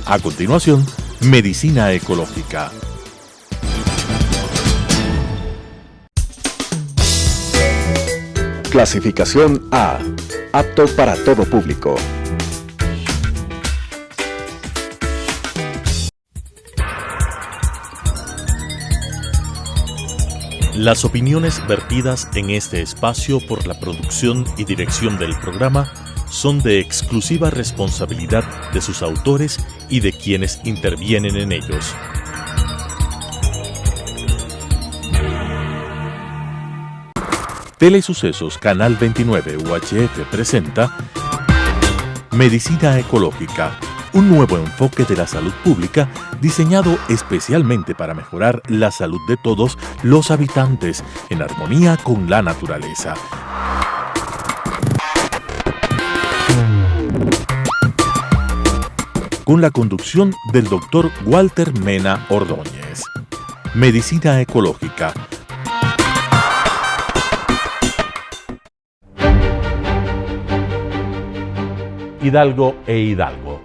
A continuación, Medicina Ecológica. Clasificación A. Apto para todo público. Las opiniones vertidas en este espacio por la producción y dirección del programa son de exclusiva responsabilidad de sus autores y de quienes intervienen en ellos. Telesucesos Canal 29 UHF presenta Medicina Ecológica, un nuevo enfoque de la salud pública diseñado especialmente para mejorar la salud de todos los habitantes en armonía con la naturaleza. Con la conducción del Dr. Walter Mena Ordóñez. Medicina Ecológica. Hidalgo e Hidalgo.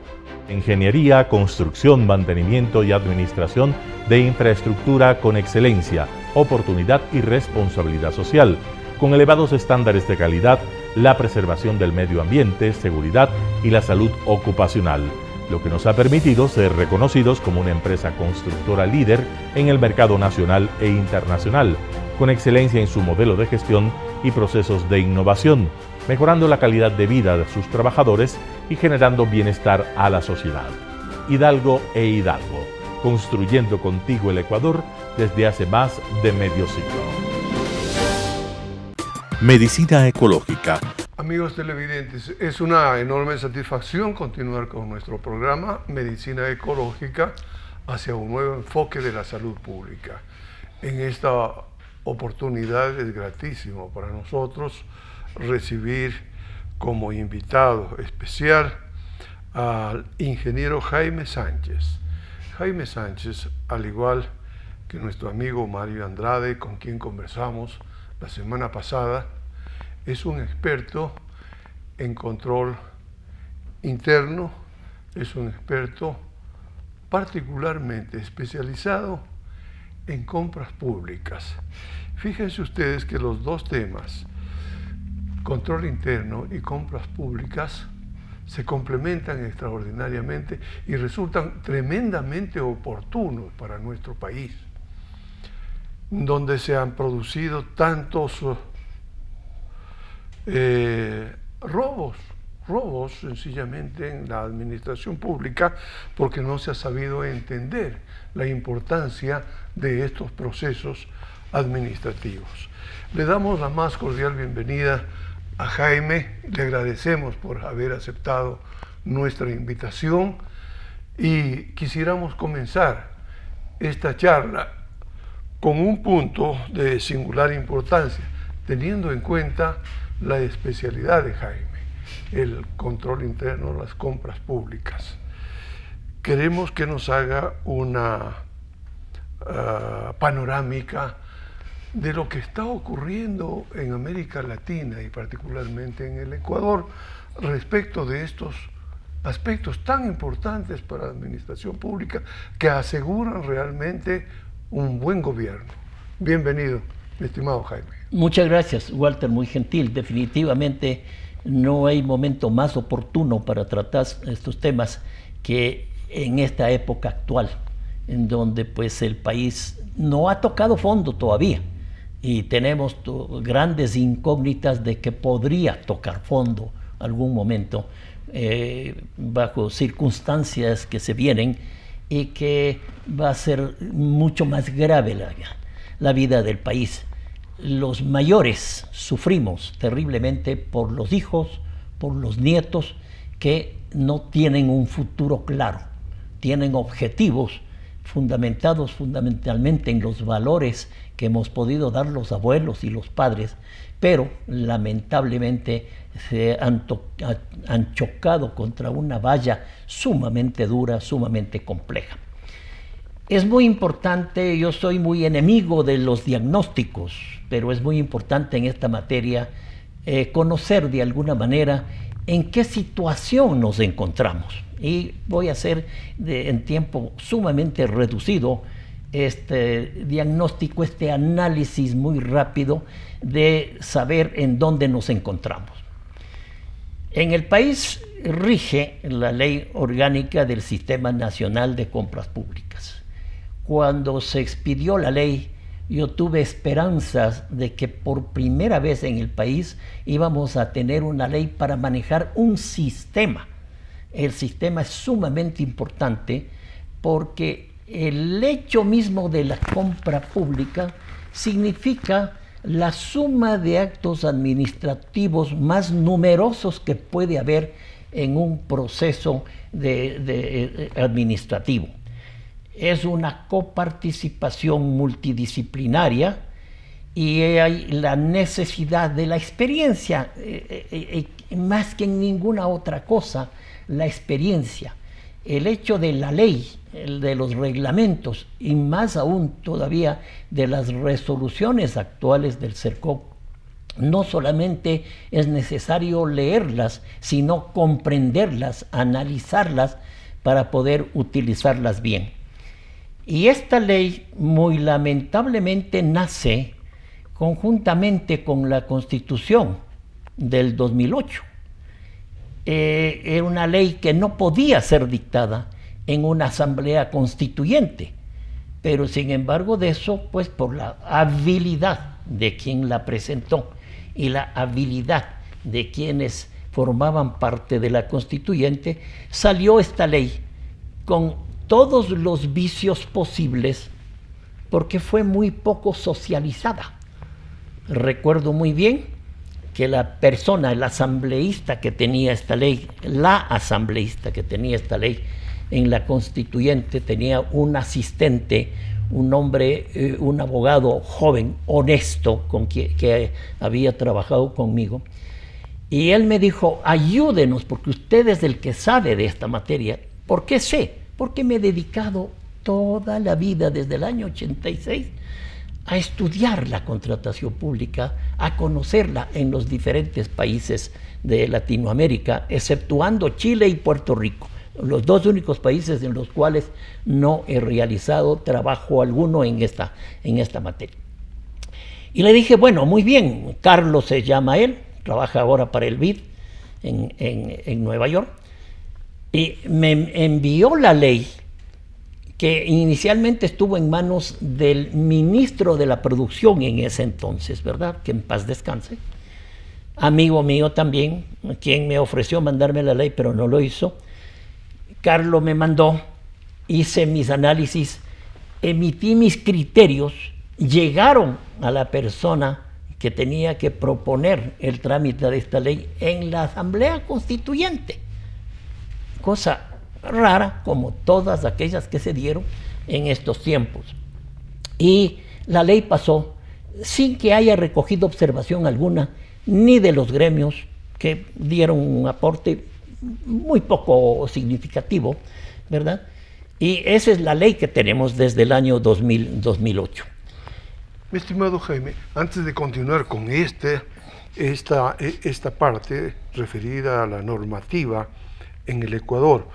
Ingeniería, construcción, mantenimiento y administración de infraestructura con excelencia, oportunidad y responsabilidad social, con elevados estándares de calidad, la preservación del medio ambiente, seguridad y la salud ocupacional, lo que nos ha permitido ser reconocidos como una empresa constructora líder en el mercado nacional e internacional, con excelencia en su modelo de gestión y procesos de innovación, mejorando la calidad de vida de sus trabajadores y generando bienestar a la sociedad. Hidalgo e Hidalgo, construyendo contigo el Ecuador desde hace más de medio siglo. Medicina Ecológica. Amigos televidentes, es una enorme satisfacción continuar con nuestro programa Medicina Ecológica hacia un nuevo enfoque de la salud pública. En esta oportunidad es gratísimo para nosotros recibir como invitado especial al ingeniero Jaime Sánchez. Jaime Sánchez, al igual que nuestro amigo Mario Andrade, con quien conversamos la semana pasada, es un experto en control interno, es un experto particularmente especializado en compras públicas. Fíjense ustedes que los dos temas, control interno y compras públicas, se complementan extraordinariamente y resultan tremendamente oportunos para nuestro país, donde se han producido tantos robos sencillamente en la administración pública, porque no se ha sabido entender la importancia de estos procesos administrativos. Le damos la más cordial bienvenida a Jaime, le agradecemos por haber aceptado nuestra invitación y quisiéramos comenzar esta charla con un punto de singular importancia, teniendo en cuenta la especialidad de Jaime, el control interno, las compras públicas. Queremos que nos haga una panorámica de lo que está ocurriendo en América Latina y particularmente en el Ecuador respecto de estos aspectos tan importantes para la administración pública que aseguran realmente un buen gobierno. Bienvenido, mi estimado Jaime. Muchas gracias, Walter, muy gentil. Definitivamente no hay momento más oportuno para tratar estos temas que en esta época actual, en donde pues el país no ha tocado fondo todavía y tenemos grandes incógnitas de que podría tocar fondo algún momento bajo circunstancias que se vienen y que va a ser mucho más grave la vida del país. Los mayores sufrimos terriblemente por los hijos, por los nietos que no tienen un futuro claro, tienen objetivos fundamentados fundamentalmente en los valores que hemos podido dar los abuelos y los padres, pero lamentablemente se han chocado contra una valla sumamente dura, sumamente compleja. Es muy importante, yo soy muy enemigo de los diagnósticos, pero es muy importante en esta materia conocer de alguna manera en qué situación nos encontramos. Y voy a hacer en tiempo sumamente reducido este diagnóstico, este análisis muy rápido de saber en dónde nos encontramos. En el país rige la Ley Orgánica del Sistema Nacional de Compras Públicas. Cuando se expidió la ley, yo tuve esperanzas de que por primera vez en el país íbamos a tener una ley para manejar un sistema. El sistema es sumamente importante porque el hecho mismo de la compra pública significa la suma de actos administrativos más numerosos que puede haber en un proceso administrativo. Es una coparticipación multidisciplinaria y hay la necesidad de la experiencia, más que en ninguna otra cosa, la experiencia. El hecho de la ley, de los reglamentos y más aún todavía de las resoluciones actuales del CERCOC, no solamente es necesario leerlas, sino comprenderlas, analizarlas para poder utilizarlas bien. Y esta ley muy lamentablemente nace conjuntamente con la Constitución del 2008. Era una ley que no podía ser dictada en una asamblea constituyente, pero sin embargo de eso, pues por la habilidad de quien la presentó y la habilidad de quienes formaban parte de la constituyente, salió esta ley con todos los vicios posibles porque fue muy poco socializada. Recuerdo muy bien que la persona, el asambleísta que tenía esta ley, la asambleísta que tenía esta ley en la constituyente, tenía un asistente, un hombre, un abogado joven, honesto, que había trabajado conmigo, y él me dijo: ayúdenos, porque usted es el que sabe de esta materia. ¿Por qué sé? Porque me he dedicado toda la vida, desde el año 86, a estudiar la contratación pública, a conocerla en los diferentes países de Latinoamérica, exceptuando Chile y Puerto Rico, los dos únicos países en los cuales no he realizado trabajo alguno en esta materia. Y le dije: bueno, muy bien, Carlos se llama él, trabaja ahora para el BID en Nueva York, y me envió la ley que inicialmente estuvo en manos del ministro de la producción en ese entonces, ¿verdad? Que en paz descanse. Amigo mío también, quien me ofreció mandarme la ley, pero no lo hizo. Carlos me mandó, hice mis análisis, emití mis criterios, llegaron a la persona que tenía que proponer el trámite de esta ley en la Asamblea Constituyente. Cosa rara, como todas aquellas que se dieron en estos tiempos. Y la ley pasó sin que haya recogido observación alguna, ni de los gremios, que dieron un aporte muy poco significativo, ¿verdad? Y esa es la ley que tenemos desde el año 2008. Mi estimado Jaime, antes de continuar con esta parte referida a la normativa en el Ecuador,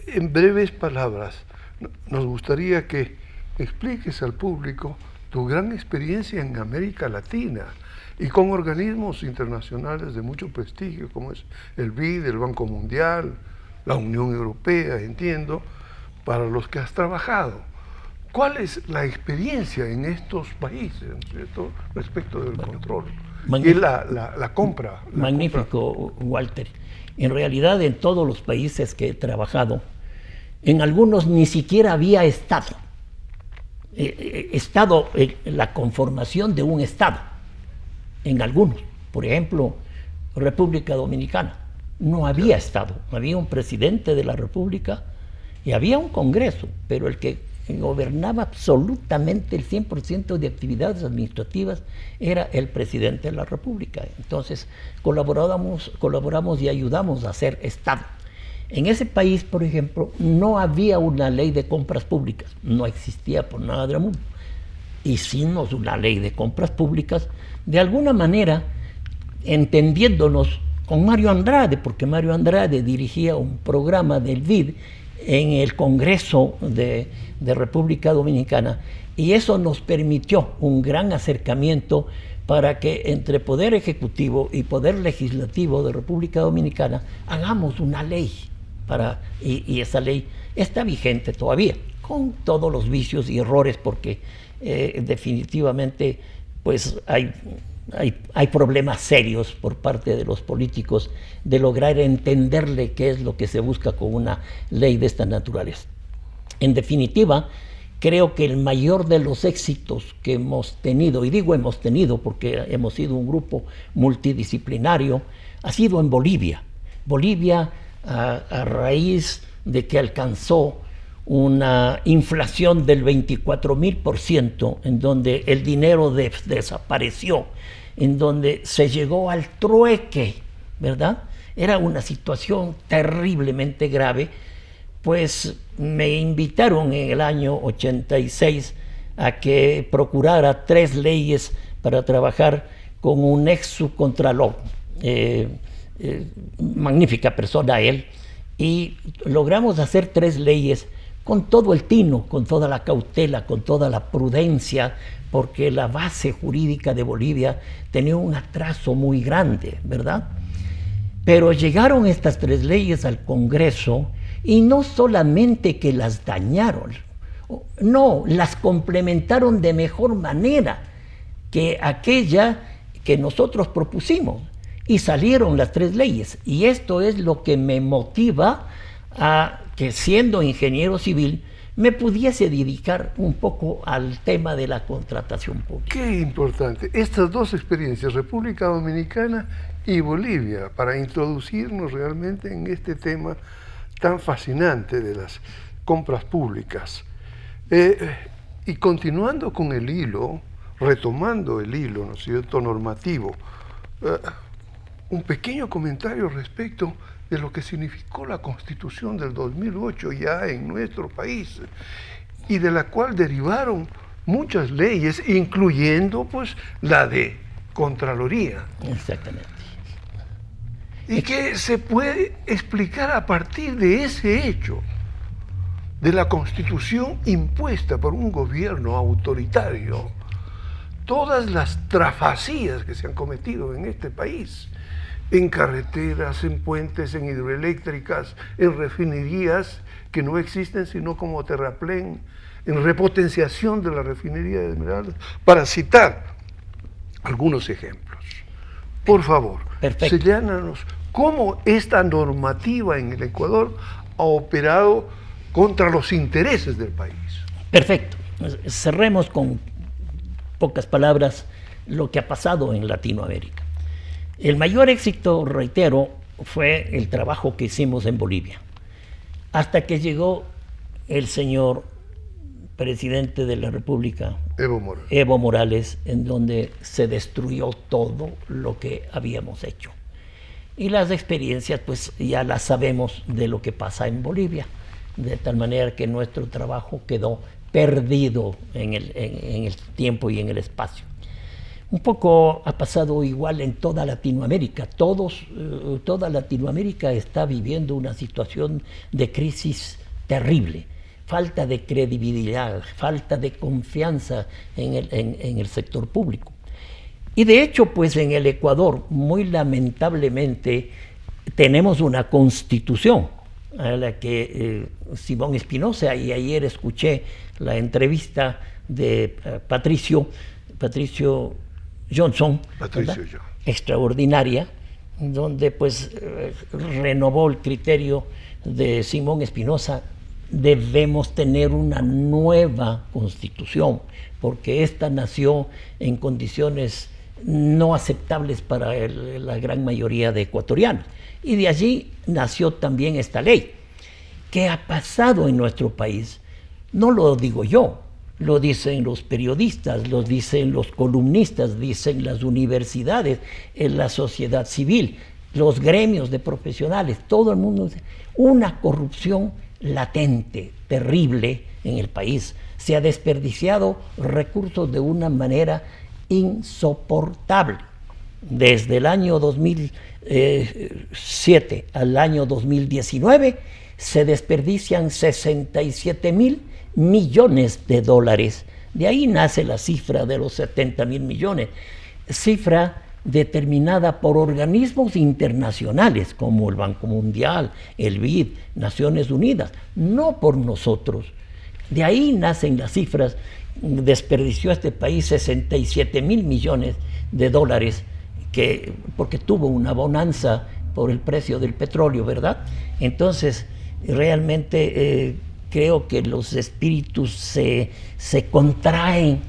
en breves palabras, nos gustaría que expliques al público tu gran experiencia en América Latina y con organismos internacionales de mucho prestigio, como es el BID, el Banco Mundial, la Unión Europea, entiendo, para los que has trabajado. ¿Cuál es la experiencia en estos países, ¿cierto?, respecto del control y la compra? Magnífico, Walter. En realidad, en todos los países que he trabajado, en algunos ni siquiera había Estado. La conformación de un Estado. En algunos, por ejemplo, República Dominicana, no había Estado. Había un presidente de la República y había un Congreso, pero el que gobernaba absolutamente el 100% de actividades administrativas era el presidente de la República. Entonces colaboramos y ayudamos a hacer Estado. En ese país, por ejemplo, no había una ley de compras públicas, no existía por nada del mundo. Hicimos una ley de compras públicas, de alguna manera entendiéndonos con Mario Andrade, porque Mario Andrade dirigía un programa del BID en el Congreso de República Dominicana, y eso nos permitió un gran acercamiento para que entre Poder Ejecutivo y Poder Legislativo de República Dominicana hagamos una ley, y esa ley está vigente todavía, con todos los vicios y errores, porque definitivamente pues hay problemas serios por parte de los políticos de lograr entenderle qué es lo que se busca con una ley de esta naturaleza. En definitiva, creo que el mayor de los éxitos que hemos tenido, y digo hemos tenido porque hemos sido un grupo multidisciplinario, ha sido en Bolivia. Bolivia, a raíz de que alcanzó una inflación del 24.000%, en donde el dinero desapareció, en donde se llegó al trueque, ¿verdad? Era una situación terriblemente grave. Pues me invitaron en el año 86 a que procurara 3 leyes para trabajar con un ex subcontralor, magnífica persona él, y logramos hacer 3 leyes con todo el tino, con toda la cautela, con toda la prudencia, porque la base jurídica de Bolivia tenía un atraso muy grande, ¿verdad? Pero llegaron estas 3 leyes al Congreso, y no solamente que las dañaron, no, las complementaron de mejor manera que aquella que nosotros propusimos, y salieron las 3 leyes. Y esto es lo que me motiva a que, siendo ingeniero civil, me pudiese dedicar un poco al tema de la contratación pública. Qué importante. Estas 2 experiencias, República Dominicana y Bolivia, para introducirnos realmente en este tema tan fascinante de las compras públicas. Y continuando con el hilo, retomando el hilo, ¿no es cierto?, normativo, un pequeño comentario respecto de lo que significó la Constitución del 2008 ya en nuestro país, y de la cual derivaron muchas leyes, incluyendo pues la de Contraloría. Exactamente. ¿Y qué se puede explicar a partir de ese hecho, de la Constitución impuesta por un gobierno autoritario? Todas las trafacías que se han cometido en este país, en carreteras, en puentes, en hidroeléctricas, en refinerías que no existen sino como terraplén, en repotenciación de la refinería de Esmeraldas, para citar algunos ejemplos. Por favor, señálanos cómo esta normativa en el Ecuador ha operado contra los intereses del país. Perfecto. Cerremos con pocas palabras lo que ha pasado en Latinoamérica. El mayor éxito, reitero, fue el trabajo que hicimos en Bolivia, hasta que llegó el señor presidente de la República, Evo Morales, en donde se destruyó todo lo que habíamos hecho. Y las experiencias, pues ya las sabemos de lo que pasa en Bolivia, de tal manera que nuestro trabajo quedó perdido en el tiempo y en el espacio. Un poco ha pasado igual en toda Latinoamérica. Toda Latinoamérica está viviendo una situación de crisis terrible. Falta de credibilidad, falta de confianza en el sector público. Y de hecho, pues en el Ecuador, muy lamentablemente, tenemos una constitución a la que Simón Espinosa, y ayer escuché la entrevista de Patricio Johnson, extraordinaria, donde pues renovó el criterio de Simón Espinosa. Debemos tener una nueva constitución, porque esta nació en condiciones no aceptables para la gran mayoría de ecuatorianos. Y de allí nació también esta ley. ¿Qué ha pasado en nuestro país? No lo digo yo, lo dicen los periodistas, lo dicen los columnistas, dicen las universidades, en la sociedad civil, los gremios de profesionales, todo el mundo dice, una corrupción latente, terrible en el país. Se ha desperdiciado recursos de una manera insoportable. desde el año 2007 al año 2019, se desperdician 67.000 millones de dólares. De ahí nace la cifra de los 70.000 millones, cifra determinada por organismos internacionales como el Banco Mundial, el BID, Naciones Unidas, no por nosotros. De ahí nacen las cifras. Desperdició este país 67.000 millones de dólares porque tuvo una bonanza por el precio del petróleo, ¿verdad? Entonces, realmente creo que los espíritus se contraen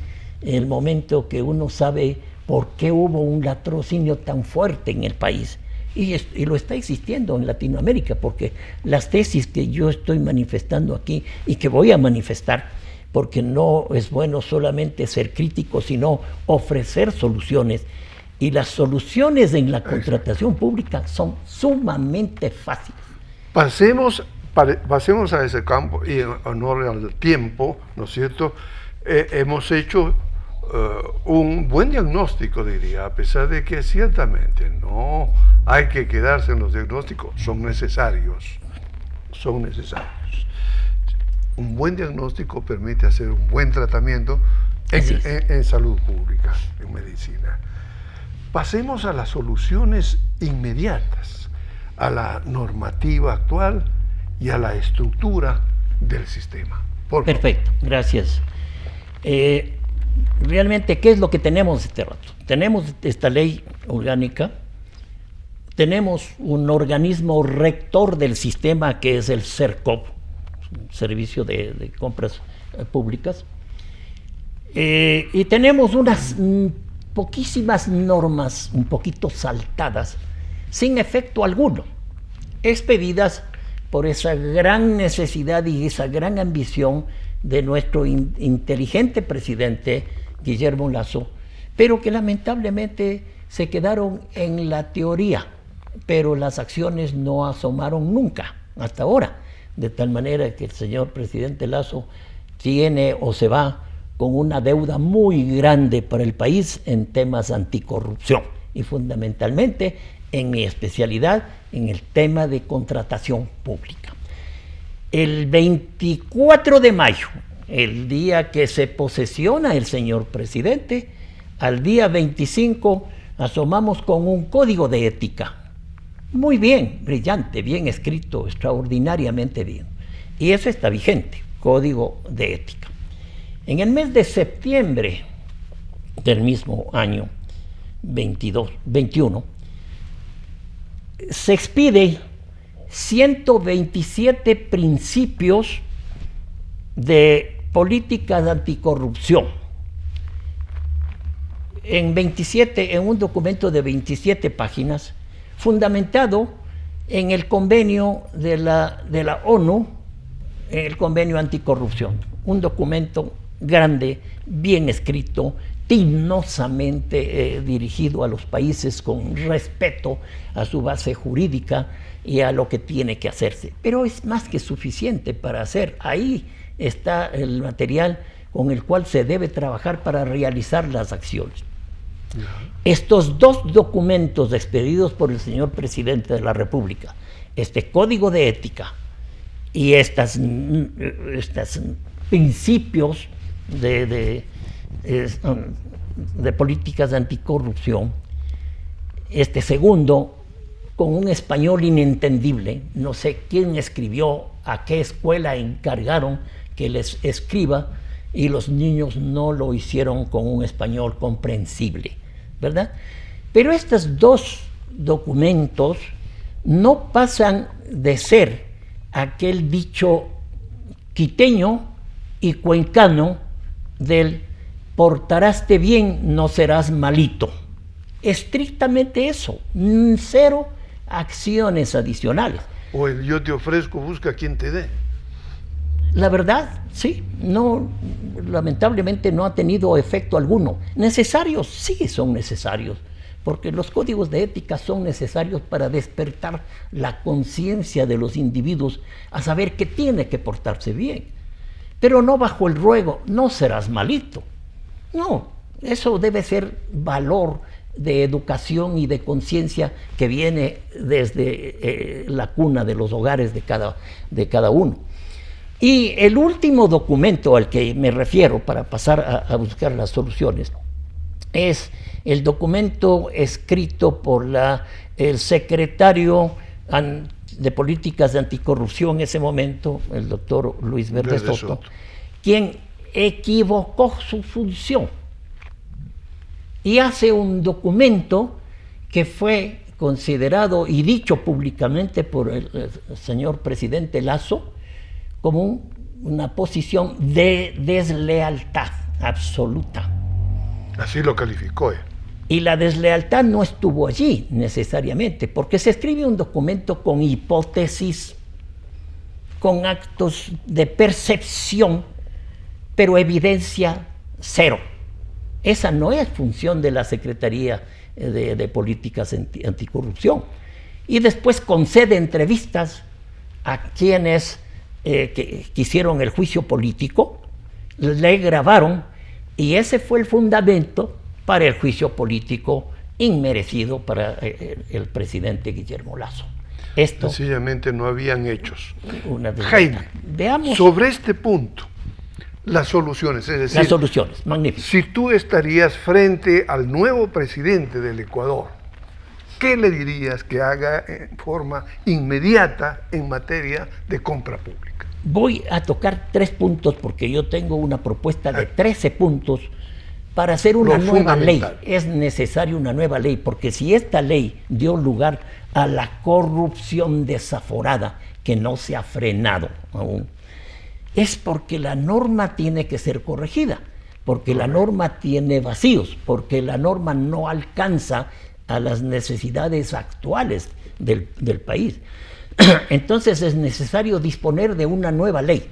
en el momento que uno sabe por qué hubo un latrocinio tan fuerte en el país. Y lo está existiendo en Latinoamérica, porque las tesis que yo estoy manifestando aquí y que voy a manifestar, porque no es bueno solamente ser crítico, sino ofrecer soluciones. Y las soluciones en la contratación pública son sumamente fáciles. Pasemos a ese campo y en honor al tiempo, ¿no es cierto? Hemos hecho un buen diagnóstico, diría, a pesar de que ciertamente no hay que quedarse en los diagnósticos, son necesarios. Un buen diagnóstico permite hacer un buen tratamiento en salud pública, en medicina. Pasemos a las soluciones inmediatas, a la normativa actual y a la estructura del sistema. Perfecto, gracias. Realmente, ¿qué es lo que tenemos este rato? Tenemos esta ley orgánica, tenemos un organismo rector del sistema que es el CERCOP, Servicio de Compras Públicas, y tenemos unas poquísimas normas un poquito saltadas, sin efecto alguno, expedidas por esa gran necesidad y esa gran ambición de nuestro inteligente presidente Guillermo Lasso, pero que lamentablemente se quedaron en la teoría, pero las acciones no asomaron nunca hasta ahora, de tal manera que el señor presidente Lasso tiene o se va con una deuda muy grande para el país en temas anticorrupción y fundamentalmente en mi especialidad en el tema de contratación pública. El 24 de mayo, el día que se posesiona el señor presidente, al día 25 asomamos con un código de ética. Muy bien, brillante, bien escrito, extraordinariamente bien. Y eso está vigente, código de ética. En el mes de septiembre del mismo año 21, se expide 127 principios de políticas de anticorrupción. En un documento de 27 páginas, fundamentado en el convenio de la ONU, el convenio anticorrupción. Un documento grande, bien escrito, dignosamente dirigido a los países con respeto a su base jurídica y a lo que tiene que hacerse. Pero es más que suficiente para hacer. Ahí está el material con el cual se debe trabajar para realizar las acciones. Estos dos documentos expedidos por el señor presidente de la República, este código de ética y estos principios de políticas de anticorrupción, este segundo con un español inentendible, no sé quién escribió, a qué escuela encargaron que les escriba, y los niños no lo hicieron con un español comprensible, ¿verdad? Pero estos dos documentos no pasan de ser aquel dicho quiteño y cuencano del portaraste bien, no serás malito. Estrictamente eso, cero acciones adicionales. O el yo te ofrezco, busca quien te dé. La verdad, sí, no, lamentablemente no ha tenido efecto alguno. Necesarios, sí son necesarios, porque los códigos de ética son necesarios para despertar la conciencia de los individuos a saber que tiene que portarse bien, pero no bajo el ruego, no serás malito. No, eso debe ser valor de educación y de conciencia que viene desde la cuna de los hogares de cada uno. Y el último documento al que me refiero para pasar a buscar las soluciones es el documento escrito por el secretario de Políticas de Anticorrupción en ese momento, el doctor Luis Verde Soto, quien equivocó su función y hace un documento que fue considerado y dicho públicamente por el señor presidente Lasso como una posición de deslealtad absoluta. Así lo calificó. Y la deslealtad no estuvo allí necesariamente, porque se escribe un documento con hipótesis, con actos de percepción, pero evidencia cero. Esa no es función de la Secretaría de Políticas Anticorrupción. Y después concede entrevistas a quienes que hicieron el juicio político, le grabaron, y ese fue el fundamento para el juicio político inmerecido para el presidente Guillermo Lasso. Esto, sencillamente no habían hechos. Jaime, veamos sobre este punto, las soluciones, es decir, las soluciones, magnífico. Si tú estarías frente al nuevo presidente del Ecuador, ¿qué le dirías que haga en forma inmediata en materia de compra pública? Voy a tocar 3 puntos porque yo tengo una propuesta de 13 puntos para hacer una nueva ley. Es necesaria una nueva ley, porque si esta ley dio lugar a la corrupción desaforada que no se ha frenado aún, es porque la norma tiene que ser corregida, porque la norma tiene vacíos, porque la norma no alcanza a las necesidades actuales del país. Entonces es necesario disponer de una nueva ley.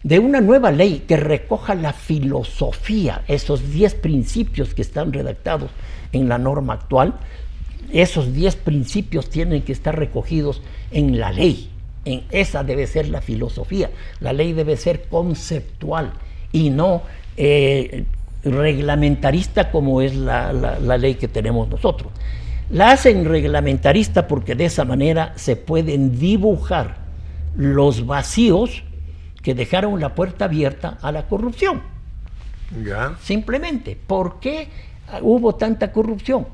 De una nueva ley que recoja la filosofía, esos 10 principios que están redactados en la norma actual. Esos 10 principios tienen que estar recogidos en la ley. Esa debe ser la filosofía. La ley debe ser conceptual y no reglamentarista como es la ley que tenemos nosotros. La hacen reglamentarista porque de esa manera se pueden dibujar los vacíos que dejaron la puerta abierta a la corrupción. ¿Ya? Simplemente, ¿por qué hubo tanta corrupción?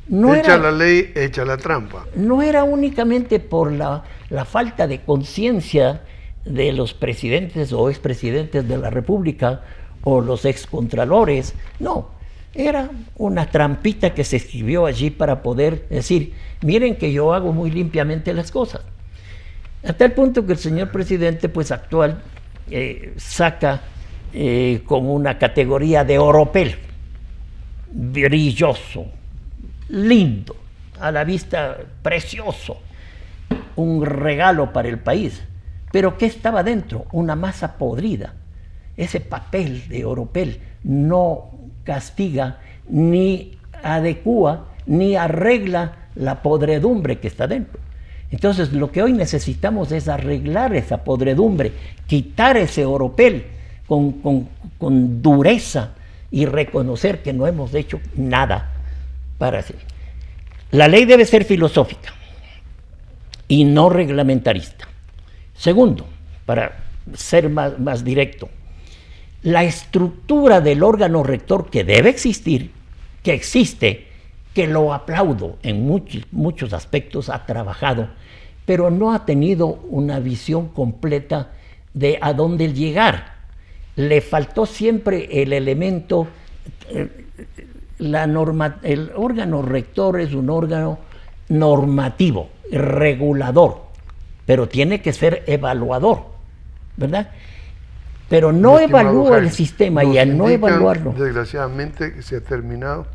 Echa la ley, echa la trampa. No era únicamente por la falta de conciencia de los presidentes o expresidentes de la República o los excontralores, no. Era una trampita que se escribió allí para poder decir, miren que yo hago muy limpiamente las cosas. A tal punto que el señor presidente pues actual saca con una categoría de oropel, brilloso, lindo, a la vista precioso, un regalo para el país. Pero ¿qué estaba dentro? Una masa podrida. Ese papel de oropel no castiga, ni adecúa, ni arregla la podredumbre que está dentro. Entonces lo que hoy necesitamos es arreglar esa podredumbre, quitar ese oropel con dureza y reconocer que no hemos hecho nada para hacer. La ley debe ser filosófica y no reglamentarista. Segundo, para ser más directo, la estructura del órgano rector que debe existir, que existe, que lo aplaudo en muchos aspectos, ha trabajado, pero no ha tenido una visión completa de a dónde llegar. Le faltó siempre el elemento, el órgano rector es un órgano normativo, regulador, pero tiene que ser evaluador, ¿verdad? Pero no evalúa el sistema y al no evaluarlo. Desgraciadamente se ha terminado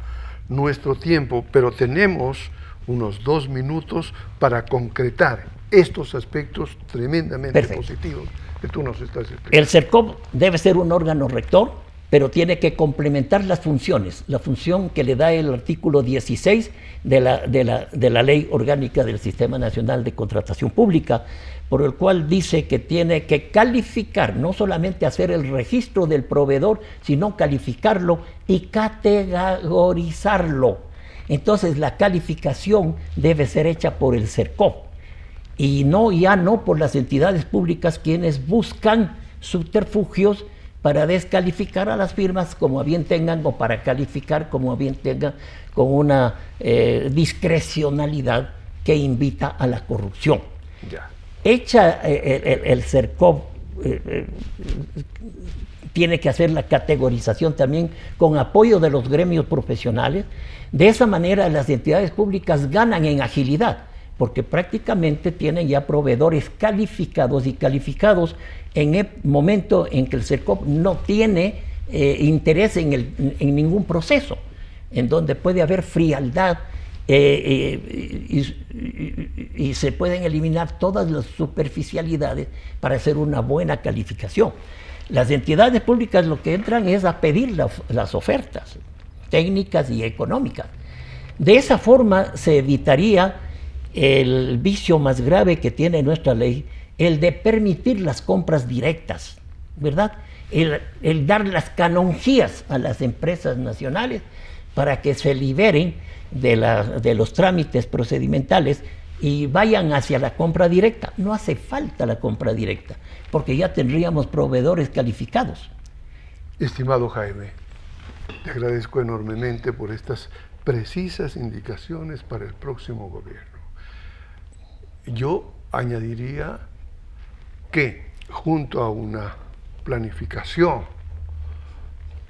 nuestro tiempo, pero tenemos unos 2 minutos para concretar estos aspectos tremendamente positivos que tú nos estás explicando. El CERCOP debe ser un órgano rector pero tiene que complementar las funciones, la función que le da el artículo 16 de la Ley Orgánica del Sistema Nacional de Contratación Pública, por el cual dice que tiene que calificar, no solamente hacer el registro del proveedor, sino calificarlo y categorizarlo. Entonces la calificación debe ser hecha por el CERCOP y ya no por las entidades públicas, quienes buscan subterfugios para descalificar a las firmas como a bien tengan, o para calificar como a bien tengan, con una discrecionalidad que invita a la corrupción. Ya. Hecha el CERCOP, tiene que hacer la categorización también con apoyo de los gremios profesionales. De esa manera las entidades públicas ganan en agilidad, porque prácticamente tienen ya proveedores calificados y calificados en el momento en que el CERCOP no tiene interés en ningún proceso, en donde puede haber frialdad y se pueden eliminar todas las superficialidades para hacer una buena calificación. Las entidades públicas lo que entran es a pedir las ofertas técnicas y económicas. De esa forma se evitaría el vicio más grave que tiene nuestra ley, el de permitir las compras directas, ¿verdad? El dar las canonjías a las empresas nacionales para que se liberen de los trámites procedimentales y vayan hacia la compra directa. No hace falta la compra directa, porque ya tendríamos proveedores calificados. Estimado Jaime, te agradezco enormemente por estas precisas indicaciones para el próximo gobierno. Yo añadiría que junto a una planificación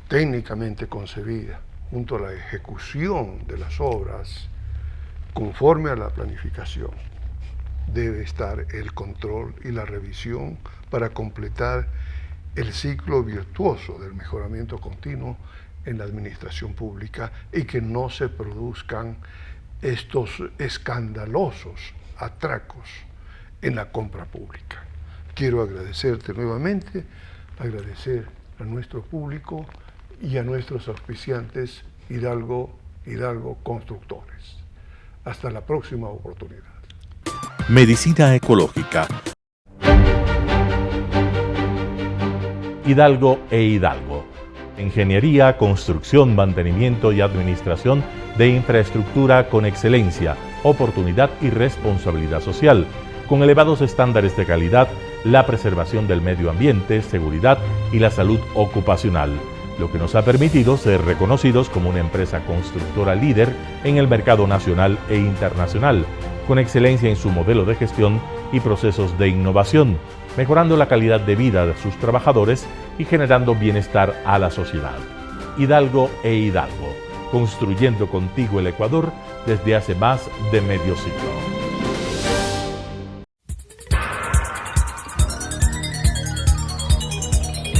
técnicamente concebida, junto a la ejecución de las obras conforme a la planificación, debe estar el control y la revisión para completar el ciclo virtuoso del mejoramiento continuo en la administración pública y que no se produzcan estos escandalosos atracos en la compra pública. Quiero agradecerte nuevamente, agradecer a nuestro público y a nuestros auspiciantes Hidalgo Constructores. Hasta la próxima oportunidad. Medicina ecológica. Hidalgo e Hidalgo. Ingeniería, construcción, mantenimiento y administración de infraestructura con excelencia, oportunidad y responsabilidad social, con elevados estándares de calidad, la preservación del medio ambiente, seguridad y la salud ocupacional, lo que nos ha permitido ser reconocidos como una empresa constructora líder en el mercado nacional e internacional, con excelencia en su modelo de gestión y procesos de innovación, mejorando la calidad de vida de sus trabajadores y generando bienestar a la sociedad. Hidalgo e Hidalgo, construyendo contigo el Ecuador desde hace más de medio siglo.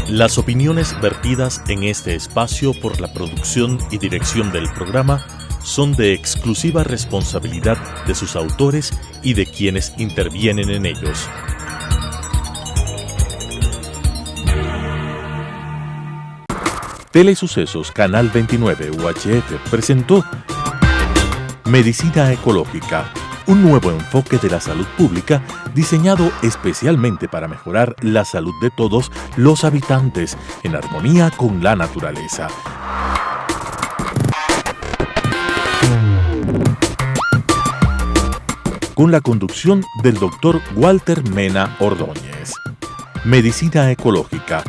Las opiniones vertidas en este espacio por la producción y dirección del programa son de exclusiva responsabilidad de sus autores y de quienes intervienen en ellos. Telesucesos Canal 29 UHF presentó Medicina Ecológica, un nuevo enfoque de la salud pública diseñado especialmente para mejorar la salud de todos los habitantes en armonía con la naturaleza. Con la conducción del Dr. Walter Mena Ordóñez. Medicina Ecológica,